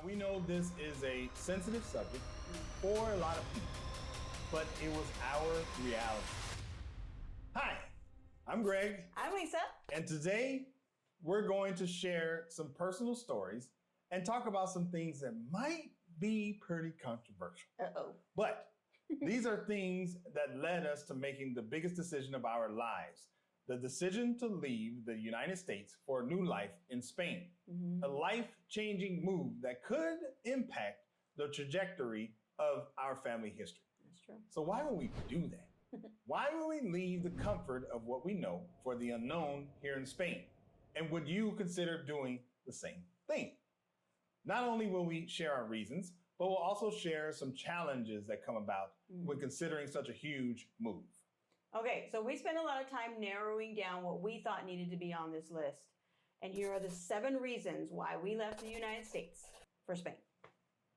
Now, we know this is a sensitive subject for a lot of people, but it was our reality. Hi, I'm Greg. I'm Lisa. And today we're going to share some personal stories and talk about some things that might be pretty controversial. Uh-oh. But these are things that led us to making the biggest decision of our lives. The decision to leave the United States for a new life in Spain. A life-changing move that could impact the trajectory of our family history. That's true. So why would we do that? Why would we leave the comfort of what we know for the unknown here in Spain? And would you consider doing the same thing? Not only will we share our reasons, but we'll also share some challenges that come about when considering such a huge move. Okay, so we spent a lot of time narrowing down what we thought needed to be on this list. And here are the 7 reasons why we left the United States for Spain.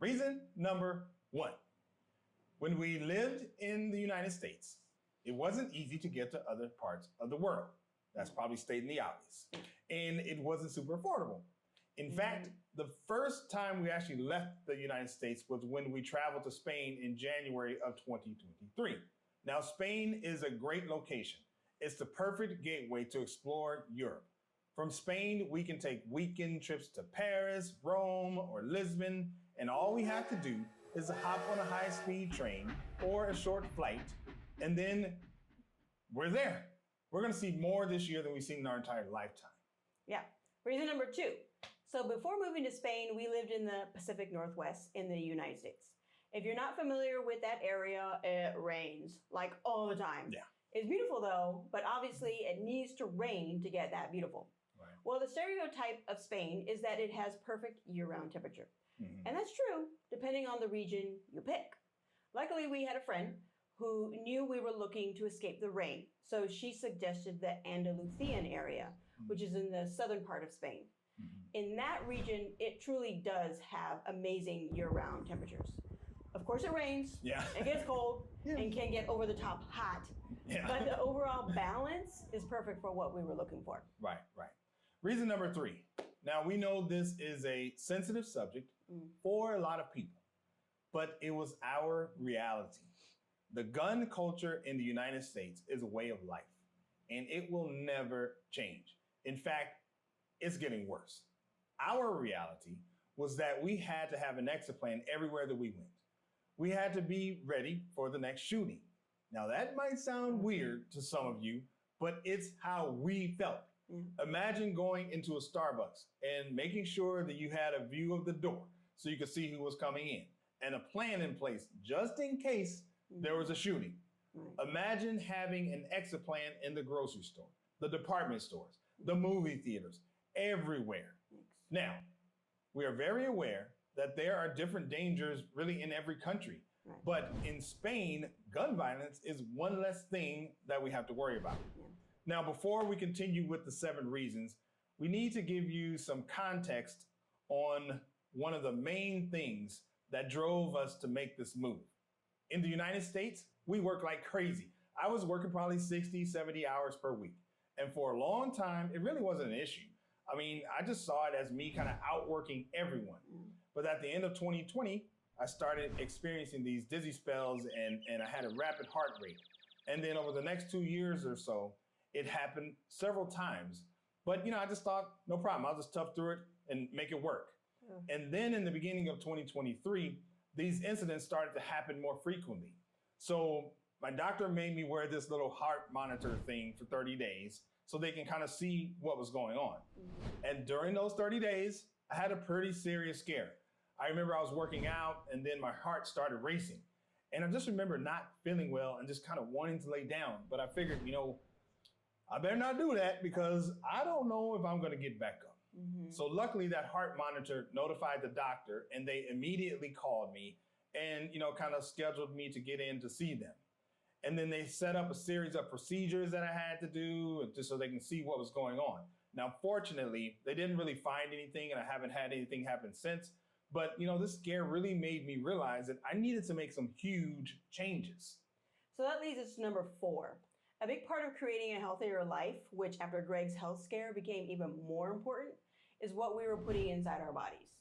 Reason number 1. When we lived in the United States, it wasn't easy to get to other parts of the world. That's probably stating the obvious. And it wasn't super affordable. In fact, the first time we actually left the United States was when we traveled to Spain in January of 2023. Now, Spain is a great location. It's the perfect gateway to explore Europe. From Spain, we can take weekend trips to Paris, Rome, or Lisbon, and all we have to do is hop on a high-speed train or a short flight, and then we're there. We're gonna see more this year than we've seen in our entire lifetime. Yeah. Reason number 2. So before moving to Spain, we lived in the Pacific Northwest in the United States. If you're not familiar with that area, it rains like all the time. Yeah. It's beautiful though, but obviously it needs to rain to get that beautiful. Right. Well, the stereotype of Spain is that it has perfect year-round temperature. And that's true, depending on the region you pick. Luckily, we had a friend who knew we were looking to escape the rain. So she suggested the Andalusian area, which is in the southern part of Spain. In that region, it truly does have amazing year-round temperatures. Of course, it rains, it gets cold, and can get over the top hot. But the overall balance is perfect for what we were looking for. Right. Reason number 3. Now, we know this is a sensitive subject for a lot of people, but it was our reality. The gun culture in the United States is a way of life, and it will never change. In fact, it's getting worse. Our reality was that we had to have an exit plan everywhere that we went. We had to be ready for the next shooting. Now, that might sound weird to some of you, but it's how we felt. Imagine going into a Starbucks and making sure that you had a view of the door so you could see who was coming in and a plan in place just in case there was a shooting. Imagine having an exit plan in the grocery store, the department stores, the movie theaters, everywhere. Now, we are very aware that there are different dangers really in every country. But in Spain, gun violence is one less thing that we have to worry about. Now, before we continue with the 7 reasons, we need to give you some context on one of the main things that drove us to make this move. In the United States, we work like crazy. I was working probably 60, 70 hours per week. And for a long time, it really wasn't an issue. I mean, I just saw it as me kind of outworking everyone. But at the end of 2020, I started experiencing these dizzy spells and I had a rapid heart rate. And then over the next 2 years or so, it happened several times. But, I just thought, no problem. I'll just tough through it and make it work. And then in the beginning of 2023, these incidents started to happen more frequently. So my doctor made me wear this little heart monitor thing for 30 days so they can kind of see what was going on. And during those 30 days, I had a pretty serious scare. I remember I was working out and then my heart started racing. And I just remember not feeling well and just kind of wanting to lay down. But I figured, I better not do that because I don't know if I'm going to get back up. So luckily that heart monitor notified the doctor and they immediately called me and, kind of scheduled me to get in to see them. And then they set up a series of procedures that I had to do just so they can see what was going on. Now, fortunately, they didn't really find anything and I haven't had anything happen since. But, this scare really made me realize that I needed to make some huge changes. So that leads us to number 4. A big part of creating a healthier life, which after Greg's health scare became even more important, is what we were putting inside our bodies.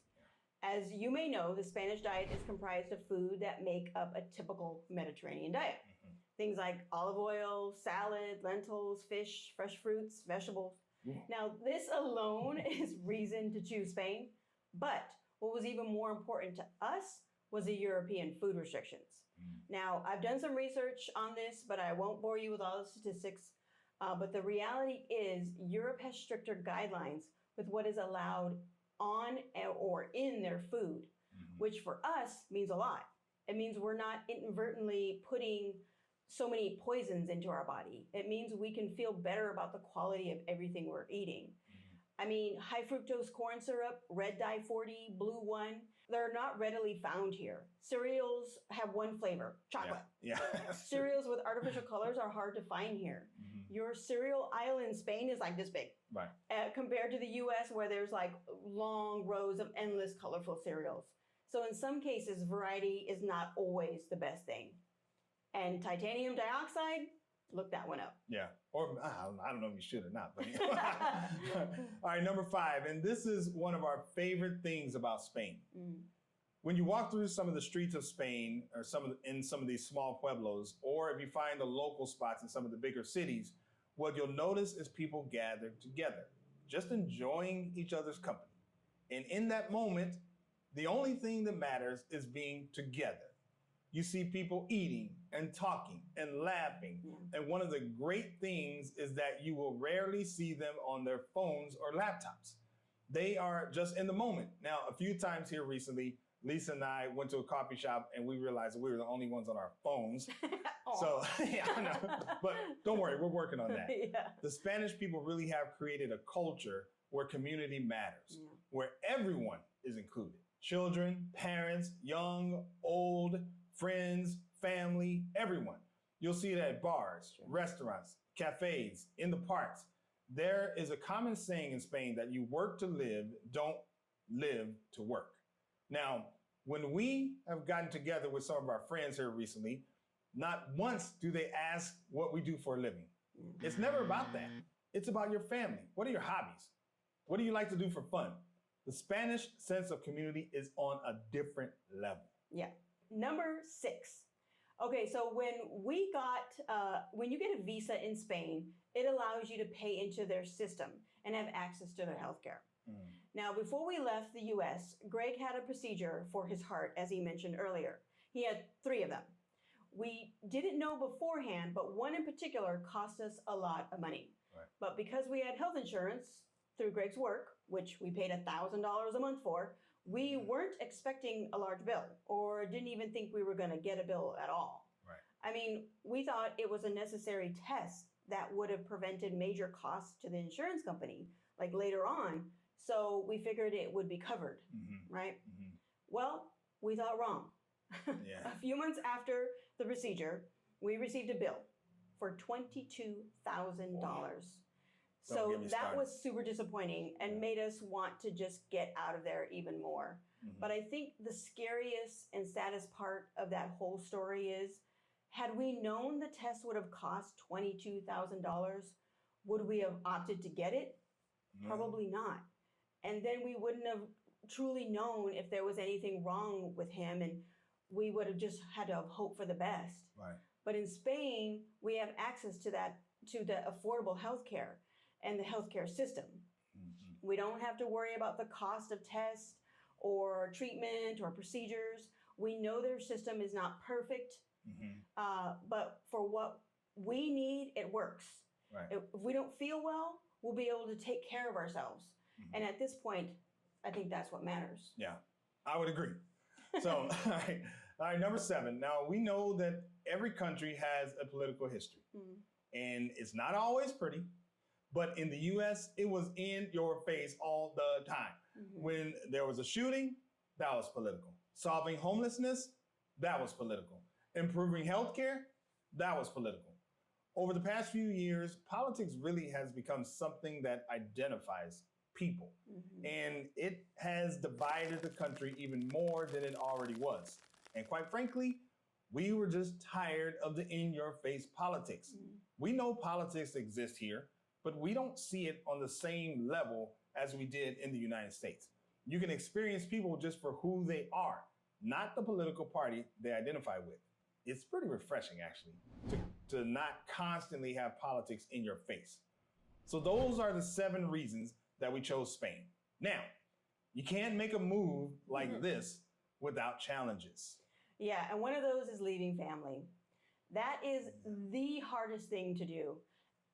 As you may know, the Spanish diet is comprised of food that make up a typical Mediterranean diet. Mhm. Things like olive oil, salad, lentils, fish, fresh fruits, vegetables. Ooh. Now, this alone is reason to choose Spain, but what was even more important to us was the European food restrictions. Now, I've done some research on this, but I won't bore you with all the statistics. But the reality is, Europe has stricter guidelines with what is allowed on or in their food, which for us means a lot. It means we're not inadvertently putting so many poisons into our body. It means we can feel better about the quality of everything we're eating. I mean, high fructose corn syrup, red dye 40, blue 1, they're not readily found here. Cereals have one flavor, chocolate. Yeah. Cereals with artificial colors are hard to find here. Your cereal aisle in Spain is like this big. Right. Compared to the US, where there's like long rows of endless colorful cereals. So in some cases, variety is not always the best thing. And titanium dioxide, look that one up. Yeah. Or I don't know if you should or not. But all right, number 5. And this is one of our favorite things about Spain. When you walk through some of the streets of Spain or in some of these small pueblos, or if you find the local spots in some of the bigger cities, what you'll notice is people gathered together, just enjoying each other's company. And in that moment, the only thing that matters is being together. You see people eating and talking and laughing. And one of the great things is that you will rarely see them on their phones or laptops. They are just in the moment. Now, a few times here recently, Lisa and I went to a coffee shop and we realized that we were the only ones on our phones. So, yeah, I know. But don't worry, we're working on that. Yeah. The Spanish people really have created a culture where community matters, where everyone is included. Children, parents, young, old, friends, family, everyone. You'll see it at bars, restaurants, cafes, in the parks. There is a common saying in Spain that you work to live, don't live to work. Now, when we have gotten together with some of our friends here recently, not once do they ask what we do for a living. It's never about that. It's about your family. What are your hobbies? What do you like to do for fun? The Spanish sense of community is on a different level. Yeah. Number 6. Okay, so when you get a visa in Spain, it allows you to pay into their system and have access to their healthcare. Now, before we left the US, Greg had a procedure for his heart, as he mentioned earlier. He had 3 of them. We didn't know beforehand, but one in particular cost us a lot of money. Right. But because we had health insurance through Greg's work, which we paid $1,000 a month for, we weren't expecting a large bill or didn't even think we were going to get a bill at all. Right. I mean, we thought it was a necessary test that would have prevented major costs to the insurance company, like later on. So we figured it would be covered, right? Well, we thought wrong. Yeah. A few months after the procedure, we received a bill for $22,000. So that was super disappointing and made us want to just get out of there even more. But I think the scariest and saddest part of that whole story is, had we known the test would have cost $22,000, would we have opted to get it? Probably not. And then we wouldn't have truly known if there was anything wrong with him, and we would have just had to have hope for the best. Right. But in Spain, we have access to the affordable healthcare and the healthcare system. We don't have to worry about the cost of tests or treatment or procedures. We know their system is not perfect, but for what we need, it works. Right. If we don't feel well, we'll be able to take care of ourselves. And at this point, I think that's what matters. Yeah, I would agree. So, all right, number 7. Now, we know that every country has a political history, and it's not always pretty, but in the US, it was in your face all the time. When there was a shooting, that was political. Solving homelessness, that was political. Improving healthcare, that was political. Over the past few years, politics really has become something that identifies people. And it has divided the country even more than it already was. And quite frankly, we were just tired of the in-your-face politics. We know politics exists here, but we don't see it on the same level as we did in the United States. You can experience people just for who they are, not the political party they identify with. It's pretty refreshing, actually, to not constantly have politics in your face. So those are the 7 reasons that we chose Spain. Now, you can't make a move like this without challenges. Yeah, and one of those is leaving family. That is the hardest thing to do.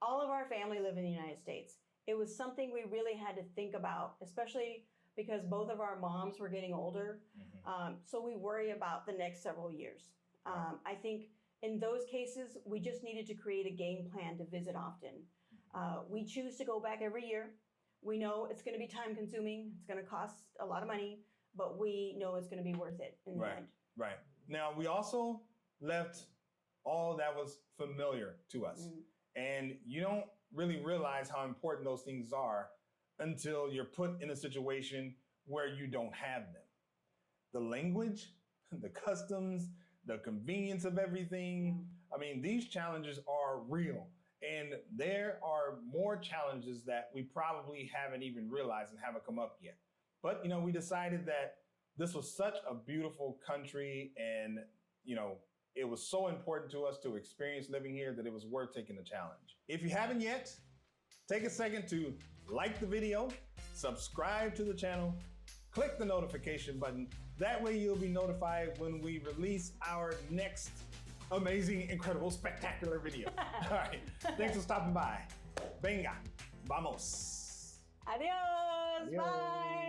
All of our family live in the United States. It was something we really had to think about, especially because both of our moms were getting older. So we worry about the next several years. I think in those cases, we just needed to create a game plan to visit often. We choose to go back every year. We know it's going to be time consuming. It's going to cost a lot of money, but we know it's going to be worth it in the end. Right. Now, we also left all that was familiar to us. And you don't really realize how important those things are until you're put in a situation where you don't have them. The language, the customs, the convenience of everything. I mean, these challenges are real. And there are more challenges that we probably haven't even realized and haven't come up yet. But, we decided that this was such a beautiful country and, it was so important to us to experience living here that it was worth taking the challenge. If you haven't yet, take a second to like the video, subscribe to the channel, click the notification button. That way you'll be notified when we release our next amazing, incredible, spectacular video. All right, thanks for stopping by. Venga, vamos. Adios. Adios. Bye.